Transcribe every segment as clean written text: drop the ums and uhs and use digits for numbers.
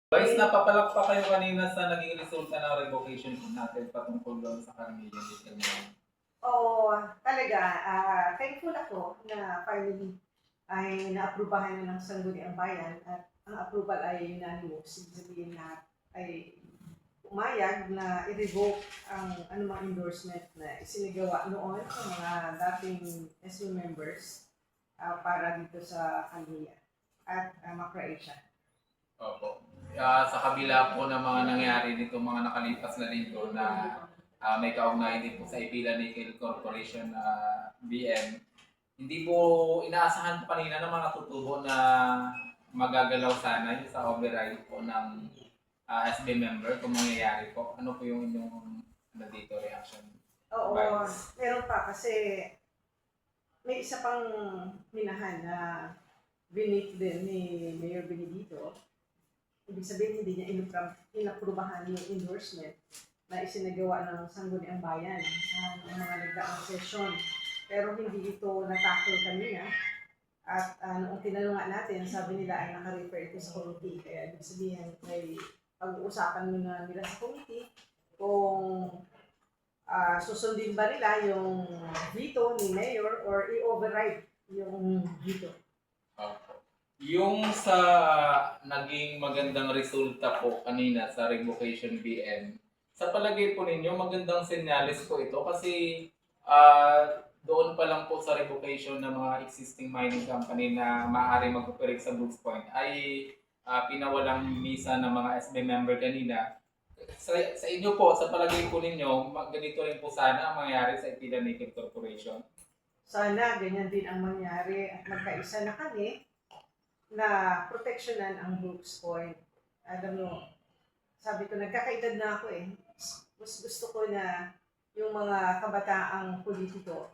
Guys, napapalakpak kayo kanina sa naging resulta ng revocation natin patungkol doon sa Carnelian Little Man. Oo, talaga, thankful ako na finally ay naaprubahan na ng Sangguniang Bayan at ang approval ay unanimous. Ibig sabihin na ay umayag na i-revoke ang anumang endorsement na isinagawa noon sa mga dating SU members para dito sa kanila at Macroasia. Opo. Sa kabila po ng mga nangyari dito, mga nakalipas na dito na may kaugnayan din po sa Ipila Nickel Corporation na BM, hindi po inaasahan po kanina ng mga tutubo na magagalaw sana yung sa override po ng SB member kung mangyayari po. Ano po yung inyong dito reaction? Oo, meron pa kasi may isa pang minahan na binit din ni Mayor Benedito. Ibig sabihin, hindi niya inaprubahan yung endorsement na isinagawa ng Sangguniang Bayan ng mga nagdaang session. Pero hindi ito natakol kanina. At noong tinanong natin, sabi nila ay naka-refer ito sa committee. Kaya ibig sabihin, ay pag-uusapan muna nila sa committee kung susundin ba nila yung veto ni Mayor or i-override yung veto. Yung sa naging magandang resulta po kanina sa revocation BM, sa palagay po ninyo, magandang senyales po ito kasi doon pa lang po sa revocation ng mga existing mining company na maaari mag-operate sa Brooks Point ay pinawalang misa ng mga SB member kanina. Sa inyo po, sa palagay po ninyo, ganito rin po sana ang mangyari sa Ipila Nickel Corporation? Sana ganyan din ang mangyari at magkaisa na kami na proteksyonan ang Brooks Point. Alam mo, sabi ko, nagkakaedad na ako eh. Mas gusto ko na yung mga kabataang politiko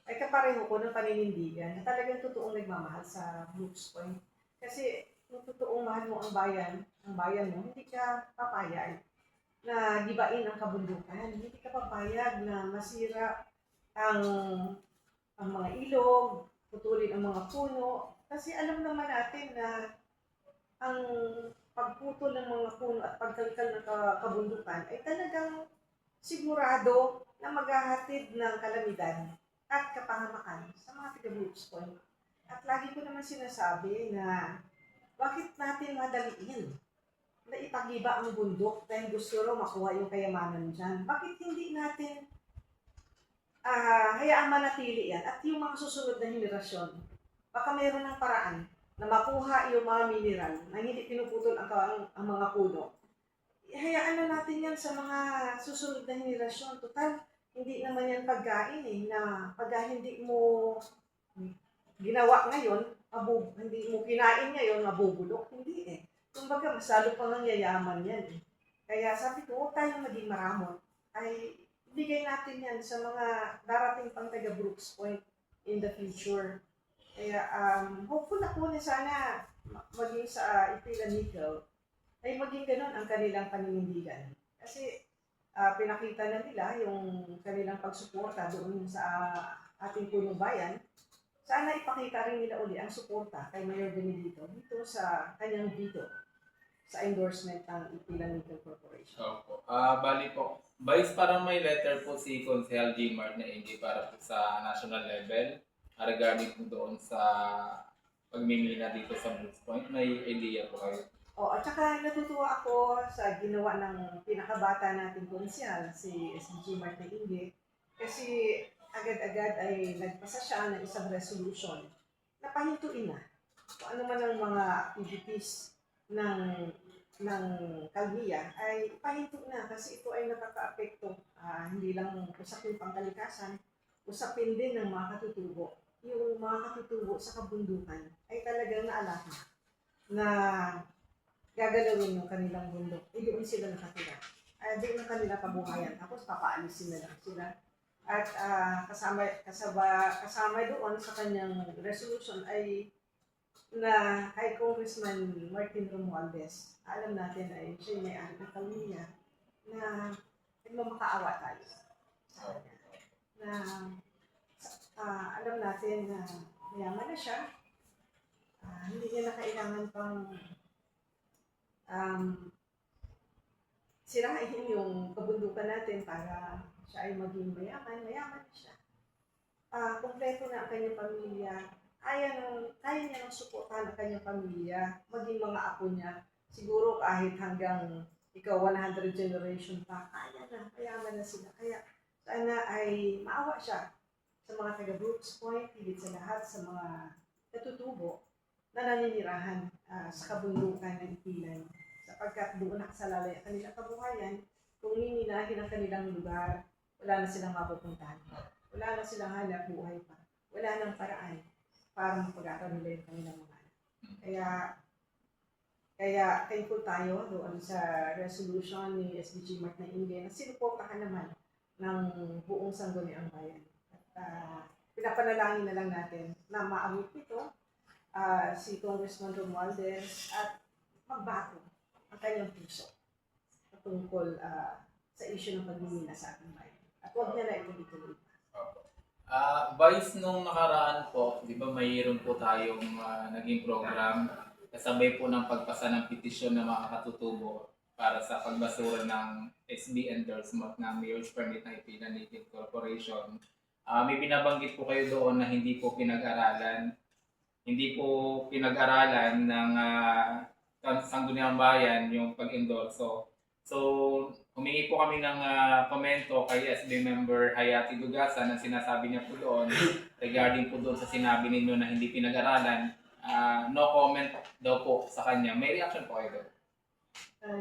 ay kapareho ko ng paninindigan na talagang totoong nagmamahal sa Brooks Point. Kasi kung totoong mahal mo ang bayan mo, hindi ka papayag na gibain ang kabundukan. Hindi ka papayag na masira ang mga ilog, putulin ang mga puno. Kasi alam naman natin na ang pagputol ng mga puno at pagkalkal ng kabundukan ay talagang sigurado na maghahatid ng kalamidad at kapahamakan sa mga taga-Brooks Point. At lagi ko naman sinasabi na bakit natin madaliin na ipagiba ang bundok dahil gusto raw makuha yung kayamanan dyan. Bakit hindi natin hayaan manatili yan at yung mga susunod na henerasyon, baka mayroon ng paraan na makuha yung mga mineral na hindi pinuputol ang mga puno. Hayaan na natin yan sa mga susunod na henerasyon. Total, hindi naman yan pagkain eh, na pagka hindi mo ginawa ngayon, hindi mo kinain ngayon, mabubulok. Hindi eh. Kumbaga, mas lalo pang nangyayaman yan eh. Kaya sabi ko, huwag tayong maging maramot. Ay, ibigay natin yan sa mga darating pang taga Brooks Point in the future. Kaya hopeful ako na sana maging sa Ipila Nickel ay maging ganun ang kanilang paninindigan. Kasi pinakita na nila yung kanilang pagsuporta doon sa ating punong bayan. Sana ipakita rin nila uli ang suporta kay Mayor Benedito dito sa kanyang veto sa endorsement ng Ipila Nickel Corporation. Opo. Bali po, Vice, parang may letter po si Consehal Gmart na hindi para po sa national level regarding po doon sa pagmimina dito sa Brooks Point. May idea po kayo? At saka natutuwa ako sa ginawa ng pinakabata nating konsyal, si SG Martin Inge, kasi agad-agad ay nagpasa siya ng isang resolution na pahintuin na kung ano man ang mga activities ng kalmiya ay pahinto na kasi ito ay nakaka-apekto hindi lang usapin pangkalikasan, usapin din ng mga katutubo. Yung mga katutubo sa kabundukan ay talagang naalala na gagalawin yung kanilang bundok. Doon sila nakatira. Doon ang kanilang kabuhayan. Tapos papaalisin na lang sila. At kasama doon sa kanyang resolution ay na kay Congressman Martin Romualdez. Alam natin ay siya may ari ng kalmiya na nagmamakaawa tayo sa kanya. Na alam natin na mayaman na siya. Hindi niya na kailangan pang sirain yung kabundukan natin para siya ay maging mayaman. Mayaman siya. Kompleto na ang kanyang pamilya. Kaya niya nang suportahan ang kanyang pamilya, maging mga apo niya. Siguro kahit hanggang ikaw 100 generation pa, kaya na, mayaman na sila. Kaya sana ay maawa siya sa mga taga Brooks Point, higit sa lahat sa mga natutubo na naninirahan sa kabundukan ng Ipilan. Sapagkat doon nakasalalay ang kanilang kabuhayan, kung niminahin ang kanilang lugar, wala na silang mapupuntahan pa. Wala na silang hanap buhay pa. Wala nang paraan para mapag-aaral nila yung kanilang mga anak. Kaya thankful tayo doon sa resolution ni SDG Mart na India na sinuportahan naman ng buong sangguniang bayan. At pinapanalangin na lang natin na maabot nito si Congressman Romualdez at magbago ang kanyang puso tungkol sa issue ng pagmimina sa ating bayan. At huwag niya na ituloy-tuloy. Vice, nung nakaraan po, di ba mayroon po tayong naging program kasabay po ng pagpasa ng petisyon ng mga katutubo para sa pagbasura ng SB endorsement ng Mayor's Permit ng Ipilan Native Corporation. May binabanggit po kayo doon na hindi po pinag-aralan ng Sangguniang Bayan yung pag-endorso. So, humingi po kami ng komento kay SB member Hayati Dugasan na sinasabi niya po doon regarding po doon sa sinabi ninyo na hindi pinag-aralan. No comment daw po sa kanya. May reaction po kayo doon?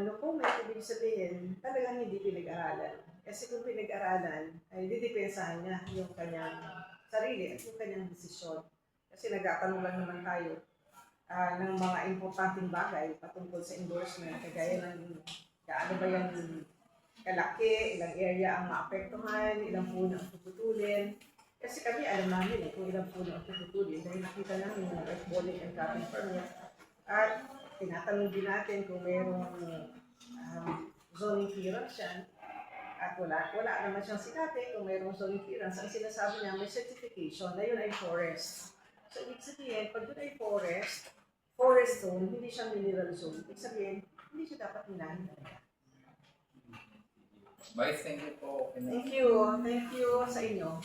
No comment, ibig sabihin, talagang hindi pinag-aralan. Kasi kung pinag-aralan, ay didepensahan niya yung kanyang sarili at yung kanyang desisyon. Kasi nagkatanong lang naman tayo ng mga importanteng bagay patungkol sa endorsement, kagaya ng gaano ba yan kalaki, ilang area ang maapektuhan, ilang puno ang puputulin. Kasi kami alam namin kung ilang puno ang puputulin dahil nakita namin yung earthballing and cutting permit. At tinatanong din natin kung mayroong zoning clearance yan. At wala naman siyang sinabi kung mayroong zoning clearance. Ang sinasabi niya may certification na yun ay forest. So ibig sabihin, pag yun ay forest zone, hindi siya mineral zone. Ibig sabihin, hindi siya dapat minahin talaga. Vice, thank you po. Thank you sa inyo.